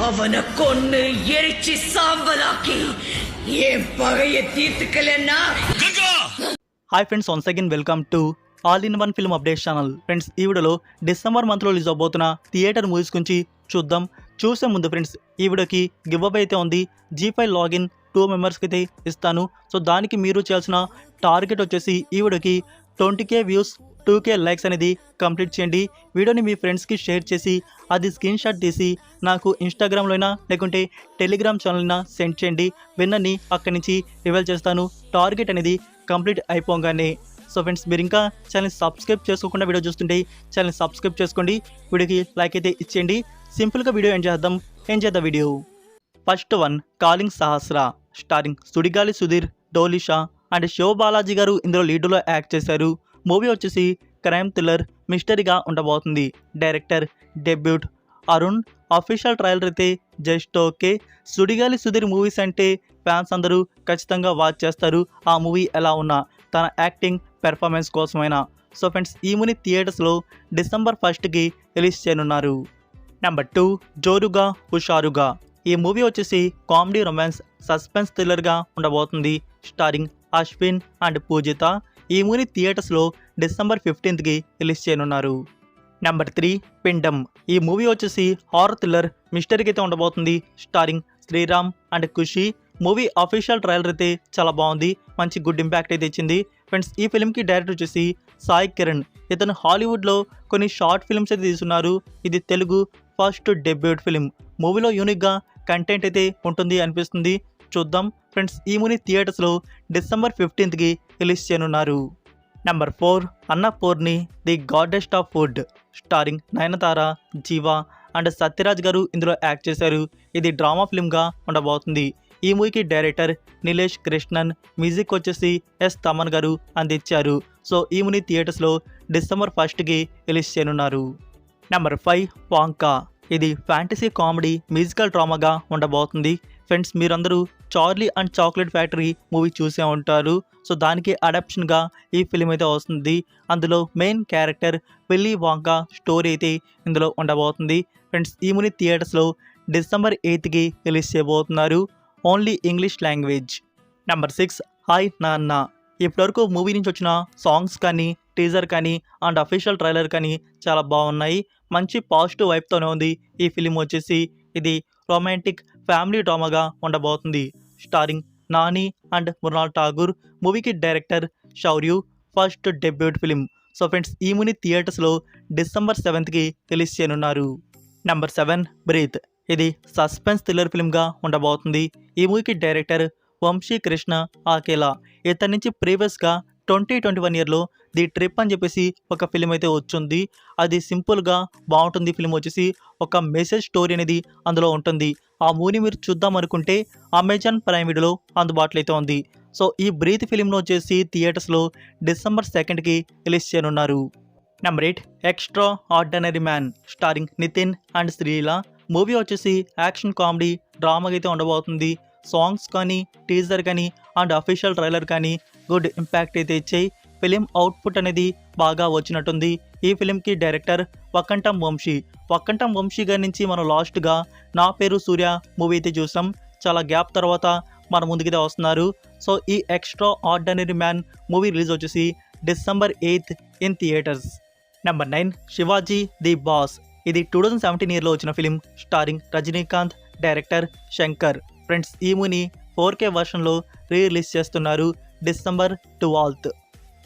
அவனை கொன்னு எரிச்சு சாம்பலாக்கி என் பகையை தீர்த்துக்கலன்னா. Hi friends, once again welcome to all in one film update channel. Friends, ఈ వీడియోలో డిసెంబర్ మంత్లో రిలీజ్ అవబోతున్న థియేటర్ మూవీస్ గురించి చూద్దాం. చూసే ముందు ఫ్రెండ్స్, ఈ వీడియోకి గివ్ అవే అయితే ఉంది. G5 లాగిన్ 2 మెంబర్స్కి అయితే ఇస్తాను. సో దానికి మీరు చేయాల్సిన టార్గెట్ వచ్చేసి ఈ వీడియోకి 20K వ్యూస్ 2K లైక్స్ అనేది కంప్లీట్ చేయండి. వీడియోని మీ ఫ్రెండ్స్కి షేర్ చేసి అది స్క్రీన్ షాట్ తీసి నాకు ఇన్స్టాగ్రామ్లో అయినా లేకుంటే టెలిగ్రామ్ ఛానల్ అయినా సెండ్ చేయండి. విన్నర్ని అక్కడి నుంచి రివీల్ చేస్తాను టార్గెట్ అనేది కంప్లీట్ అయిపోగానే. సో ఫ్రెండ్స్, మీరు ఇంకా ఛానల్ సబ్స్క్రైబ్ చేసుకోకుండా వీడియో చూస్తుంటే ఛానల్ సబ్స్క్రైబ్ చేసుకోండి. వీడియోకి లైక్ అయితే ఇచ్చేయండి. సింపుల్గా వీడియో ఎంజాయ్ చేద్దాం video. First one, calling Sahasra, starring Sudigali Sudheer, Dolisha and Shiva Balaji garu ఇందులో లీడ్లో యాక్ట్ చేశారు. మూవీ వచ్చేసి క్రైమ్ థ్రిల్లర్ మిస్టరీగా ఉండబోతుంది. Director debut Arun. Official trailer అయితే just okay. Sudigali Sudheer movies అంటే ఫ్యాన్స్ అందరూ ఖచ్చితంగా వాచ్ చేస్తారు, ఆ మూవీ ఎలా ఉన్నా తన యాక్టింగ్ పెర్ఫార్మెన్స్ కోసమైనా. సో ఫ్రెండ్స్, ఈ మూవీ థియేటర్స్లో డిసెంబర్ 1కి రిలీజ్ చేయనున్నారు. నెంబర్ 2, జోరుగా హుషారుగా. ఈ మూవీ వచ్చేసి కామెడీ రొమాన్స్ సస్పెన్స్ థ్రిల్లర్గా ఉండబోతుంది. స్టారింగ్ అశ్విన్ అండ్ పూజిత. ఈ మూవీ థియేటర్స్లో డిసెంబర్ 15కి రిలీజ్ చేయనున్నారు. నెంబర్ 3, పిండం. ఈ మూవీ వచ్చేసి హారర్ థ్రిల్లర్ మిస్టరీకి అయితే ఉండబోతుంది. Starring Sriram and Khushi. Movie official trailer అయితే చాలా బాగుంది, మంచి గుడ్ ఇంపాక్ట్ అయితే ఇచ్చింది. ఫ్రెండ్స్, ఈ ఫిల్మ్కి డైరెక్టర్ వచ్చేసి సాయి కిరణ్. ఇతను హాలీవుడ్లో కొన్ని షార్ట్ ఫిల్మ్స్ అయితే తీసుకున్నారు. ఇది తెలుగు ఫస్ట్ డెబ్యూట్ ఫిల్మ్. మూవీలో యూనిక్గా కంటెంట్ అయితే ఉంటుంది అనిపిస్తుంది, చూద్దాం. ఫ్రెండ్స్, ఈ మూవీ థియేటర్స్లో డిసెంబర్ 15కి రిలీజ్ చేయనున్నారు. Number 4, Annapoorani the goddess of food. Starring Nayanthara, Jiiva and Sathyaraj garu ఇందులో యాక్ట్ చేశారు. ఇది డ్రామా ఫిల్మ్గా ఉండబోతుంది. ఈ మూవీకి డైరెక్టర్ నిలేష్ కృష్ణన్, మ్యూజిక్ వచ్చేసి ఎస్ తమన్ గారు అందించారు. సో ఈ మూవీ థియేటర్స్లో డిసెంబర్ 1కి రిలీజ్ చేయనున్నారు. నెంబర్ 5, వాంకా. ఇది ఫ్యాంటసీ కామెడీ మ్యూజికల్ డ్రామాగా ఉండబోతుంది. ఫ్రెండ్స్, మీరందరూ Charlie and chocolate factory movie చూసే ఉంటారు. సో దానికి అడాప్షన్గా ఈ ఫిలిం అయితే వస్తుంది. అందులో మెయిన్ క్యారెక్టర్ విల్లీ వాంకా స్టోరీ అయితే ఇందులో ఉండబోతుంది. ఫ్రెండ్స్, ఈ మూవీ థియేటర్స్లో డిసెంబర్ 8కి రిలీజ్ చేయబోతున్నారు. Only English language. Number 6, hi నాన్న. ఇప్పటివరకు మూవీ నుంచి వచ్చిన సాంగ్స్ కానీ టీజర్ కానీ అండ్ అఫీషియల్ ట్రైలర్ కానీ చాలా బాగున్నాయి. మంచి పాజిటివ్ వైబ్తోనే ఉంది ఈ ఫిలిం వచ్చేసి. ఇది రొమాంటిక్ ఫ్యామిలీ డ్రామాగా ఉండబోతుంది. Starring Nani and Mrunal Thakur. మూవీకి director Shouryuv, first debut film. So friends, ఈ మూవీ థియేటర్స్లో డిసెంబర్ 7కి రిలీజ్ చేయనున్నారు. Number 7, breath. ఇది సస్పెన్స్ థ్రిల్లర్ ఫిల్మ్గా ఉండబోతుంది. ఈ మూవీకి డైరెక్టర్ వంశీ కృష్ణ ఆకేలా. ఇతని నుంచి ప్రీవియస్గా 2021 ఇయర్లో ది ట్రిప్ అని చెప్పేసి ఒక ఫిలిం అయితే వచ్చింది. అది సింపుల్గా బాగుంటుంది. ఫిలిం వచ్చేసి ఒక మెసేజ్ స్టోరీ అనేది అందులో ఉంటుంది. ఆ మూవీని మీరు చూద్దాం అనుకుంటే అమెజాన్ ప్రైమ్ వీడియోలో అందుబాటులో అయితే ఉంది. సో ఈ బ్రీత్ ఫిలింలో వచ్చేసి థియేటర్స్లో డిసెంబర్ 2కి రిలీజ్ చేయనున్నారు. Number 8, Extra ordinary Man. Starring Nithiin and Sreela. Movie వచ్చేసి యాక్షన్ కామెడీ డ్రామా అయితే ఉండబోతుంది. సాంగ్స్ కానీ టీజర్ కానీ అండ్ అఫీషియల్ ట్రైలర్ కానీ గుడ్ ఇంపాక్ట్ అయితే ఇచ్చాయి. ఫిలిం అవుట్పుట్ అనేది బాగా వచ్చినట్టుంది. ఈ ఫిలింకి డైరెక్టర్ వకంటం వంశీ గారి నుంచి మనం లాస్ట్గా నా పేరు సూర్య మూవీ అయితే చూసాం. చాలా గ్యాప్ తర్వాత మన ముందుకైతే వస్తున్నారు. సో ఈ extra ordinary man movie release వచ్చేసి December 8 in theatres. Number 9, Sivaji the boss. ఇది 2017 ఇయర్లో వచ్చిన film. Starring Rajinikanth, director Shankar. Friends, ఈ మూవీని 4K వర్షన్లో రిలీజ్ చేస్తున్నారు డిసెంబర్ 12.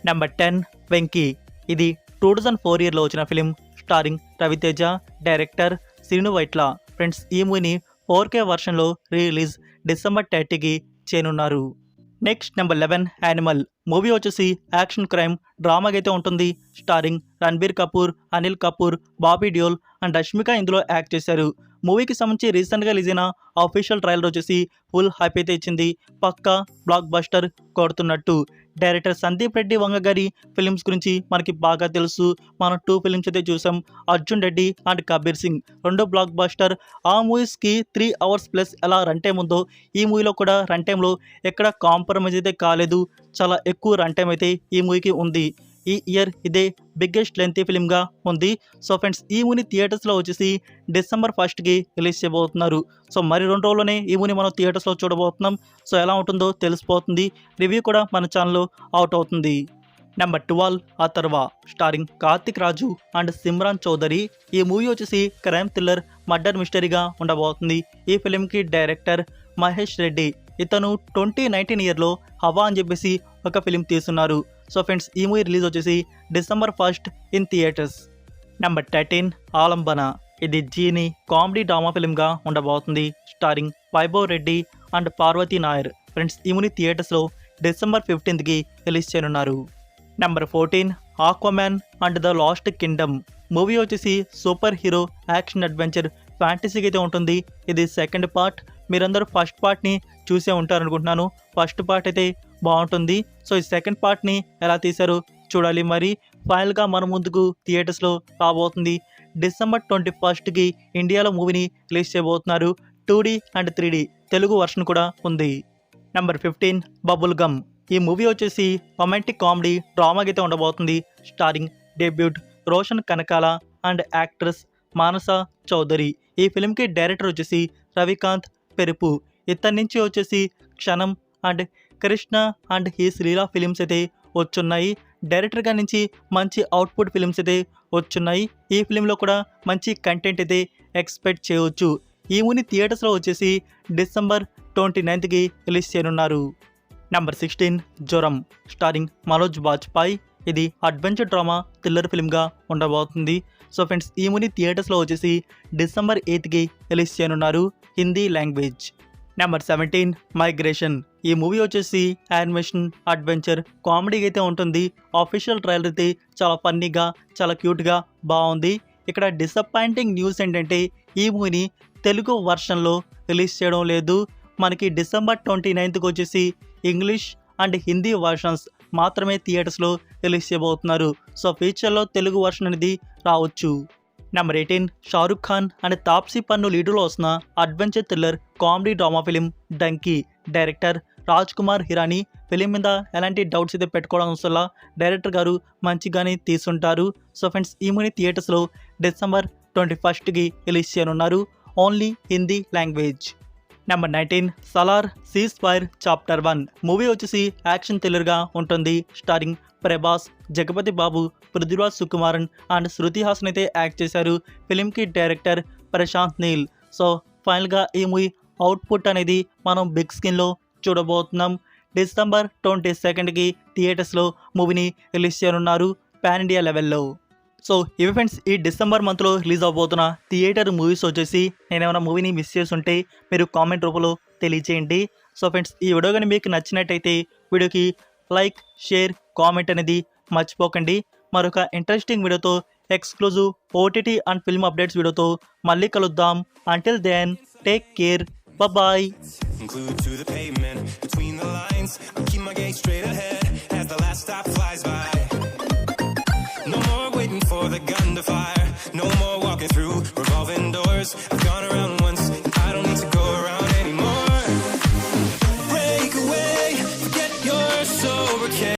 నెంబర్ 10, వెంకీ. ఇది 2004 ఇయర్లో వచ్చిన film. Starring Ravi Teja, director Sreenu Vaitla. Friends, ఈ మూవీని 4K వర్షన్లో రిలీజ్ డిసెంబర్ 30కి చేయనున్నారు. Next number 11, animal. మూవీ వచ్చేసి యాక్షన్ క్రైమ్ డ్రామాగా అయితే ఉంటుంది. స్టారింగ్ రణబీర్ కపూర్, అనిల్ కపూర్, బాబీ డియోల్ అండ్ రష్మిక ఇందులో యాక్ట్ చేశారు. మూవీకి సంబంధించి రీసెంట్గా రిలీజ్ అయిన అఫీషియల్ ట్రైలర్ వచ్చేసి ఫుల్ హైప్ అయితే ఇచ్చింది. పక్కా బ్లాక్ బస్టర్ కొడుతున్నట్టు. డైరెక్టర్ సందీప్ రెడ్డి వంగ గారి ఫిలిమ్స్ గురించి మనకి బాగా తెలుసు. మనం 2 ఫిలిమ్స్ అయితే చూసాం, Arjun Reddy and Kabir Singh. 2 block buster. ఆ మూవీస్కి 3 అవర్స్ ప్లస్ ఎలా రన్ టైం ఉందో ఈ మూవీలో కూడా రన్ టైంలో ఎక్కడ కాంప్రమైజ్ అయితే కాలేదు. చాలా ఎక్కువ రన్ టైం అయితే ఈ మూవీకి ఉంది. ఈ ఇయర్ ఇదే బిగ్గెస్ట్ లెంతీ ఫిలింగా ఉంది. సో ఫ్రెండ్స్ ఈ మూవీని థియేటర్స్లో వచ్చేసి డిసెంబర్ 1కి రిలీజ్ చేయబోతున్నారు. సో మరి 2 రోజుల్లోనే ఈ మూవీని మనం థియేటర్స్లో చూడబోతున్నాం. సో ఎలా ఉంటుందో తెలిసిపోతుంది. రివ్యూ కూడా మన ఛానల్లో అవుట్ అవుతుంది. Number 12 Atharva starring Karthik Raju and Simran Choudhary. ఈ మూవీ వచ్చేసి క్రైమ్ థ్రిల్లర్ మర్డర్ మిస్టరీగా ఉండబోతుంది. ఈ ఫిలింకి డైరెక్టర్ మహేష్ రెడ్డి. ఇతను 2019 ఇయర్లో హవా అని చెప్పేసి ఒక ఫిలిం తీస్తున్నారు. సో ఫ్రెండ్స్ ఈ మూవీ రిలీజ్ వచ్చేసి డిసెంబర్ 1 ఇన్ థియేటర్స్. నెంబర్ 13 ఆలంబన. ఇది జీని కామెడీ డ్రామా ఫిలింగా ఉండబోతుంది. Starring Vaibhav Reddy and Parvati Nair. Friends ఈ మూవీ థియేటర్స్లో డిసెంబర్ 15కి రిలీజ్ చేయనున్నారు. Number 14 Aquaman and the last Kingdom. Movie వచ్చేసి సూపర్ హీరో యాక్షన్ అడ్వెంచర్ ఫ్యాంటసీకి అయితే ఉంటుంది. ఇది సెకండ్ పార్ట్. మీరందరూ ఫస్ట్ పార్ట్ని చూసే ఉంటారనుకుంటున్నాను. ఫస్ట్ పార్ట్ అయితే బాగుంటుంది. సో ఈ సెకండ్ పార్ట్ని ఎలా తీశారో చూడాలి. మరి ఫైనల్గా మన ముందుకు థియేటర్స్లో రాబోతుంది. డిసెంబర్ 21కి ఇండియాలో మూవీని రిలీజ్ చేయబోతున్నారు. 2D and 3D Telugu version కూడా ఉంది. Number 15 bubble gum. ఈ మూవీ వచ్చేసి రొమాంటిక్ కామెడీ డ్రామా అయితే ఉండబోతుంది. Starring debut Roshan Kanakala and actress Manasa Chowdary. ఈ ఫిలింకి డైరెక్టర్ వచ్చేసి రవికాంత్ పెరుపు. ఇతని నుంచి వచ్చేసి క్షణం and Krishna and he's Leela films అయితే వచ్చున్నాయి. డైరెక్టర్గా నుంచి మంచి అవుట్పుట్ ఫిలిమ్స్ అయితే వచ్చున్నాయి. ఈ ఫిలింలో కూడా మంచి కంటెంట్ అయితే ఎక్స్పెక్ట్ చేయవచ్చు. ఈ మూవీ థియేటర్స్లో వచ్చేసి డిసెంబర్ 29కి రిలీజ్ చేయనున్నారు. నెంబర్ 16 జ్వరం స్టారింగ్ మనోజ్ బాజ్పాయ్. ఇది అడ్వెంచర్ డ్రామా థ్రిల్లర్ ఫిల్మ్గా ఉండబోతుంది. సో ఫ్రెండ్స్ ఈ మూవీ థియేటర్స్లో వచ్చేసి డిసెంబర్ 8కి రిలీజ్ చేయనున్నారు హిందీ లాంగ్వేజ్. Number 17 migration. ఈ మూవీ వచ్చేసి యానిమేషన్ అడ్వెంచర్ కామెడీ అయితే ఉంటుంది. ఆఫీషియల్ ట్రైలర్ అయితే చాలా ఫన్నీగా చాలా క్యూట్గా బాగుంది. ఇక్కడ డిసప్పాయింటింగ్ న్యూస్ ఏంటంటే ఈ మూవీని తెలుగు వర్షన్లో రిలీజ్ చేయడం లేదు. మనకి డిసెంబర్ 29కి వచ్చేసి ఇంగ్లీష్ అండ్ హిందీ వర్షన్స్ మాత్రమే థియేటర్స్లో రిలీజ్ చేయబోతున్నారు. సో ఫ్యూచర్లో తెలుగు వర్షన్ అనేది రావచ్చు. నెంబర్ 18 షారుఖ్ ఖాన్ అండ్ తాప్సీ పన్ను లీడులో వస్తున్న adventure thriller comedy drama film Dunki. Director Raj Kumar Hirani. Film మీద ఎలాంటి డౌట్స్ అయితే పెట్టుకోవడం వల్ల డైరెక్టర్ గారు మంచిగానే తీసుంటారు. సో ఫ్రెండ్స్ ఈ మూవీ థియేటర్స్లో డిసెంబర్ 21కి రిలీజ్ చేయనున్నారు. Only Hindi language. Number 19 Salaar cease fire chapter 1. Movie వచ్చేసి యాక్షన్ థ్రిల్లర్గా ఉంటుంది. స్టారింగ్ ప్రభాస్, జగపతి బాబు, పృథ్వీరాజ్ సుకుమారన్ అండ్ శృతి హాసన్ అయితే యాక్ట్ చేశారు. ఫిలింకి డైరెక్టర్ ప్రశాంత్ నీల్. సో ఫైనల్గా ఈ మూవీ అవుట్పుట్ అనేది మనం బిగ్ స్క్రీన్లో చూడబోతున్నాం. డిసెంబర్ 22కి థియేటర్స్లో మూవీని రిలీజ్ చేయనున్నారు పాన్ ఇండియా లెవెల్లో. సో ఇవి ఫ్రెండ్స్ ఈ డిసెంబర్ మంత్లో రిలీజ్ అవబోతున్న థియేటర్ మూవీస్ వచ్చేసి నేనేమైనా మూవీని మిస్ చేస్తుంటే మీరు కామెంట్ రూపంలో తెలియజేయండి. సో ఫ్రెండ్స్ ఈ వీడియో కానీ మీకు నచ్చినట్టయితే వీడియోకి లైక్ షేర్ కామెంట్ అనేది మర్చిపోకండి. మరొక ఇంట్రెస్టింగ్ వీడియోతో exclusive OTT and film updates వీడియోతో మళ్ళీ కలుద్దాం. Until then take care, bye. Glued to the pavement, between the lines, I keep my gaze straight ahead as the last stop flies by. No more waiting for the gun to fire.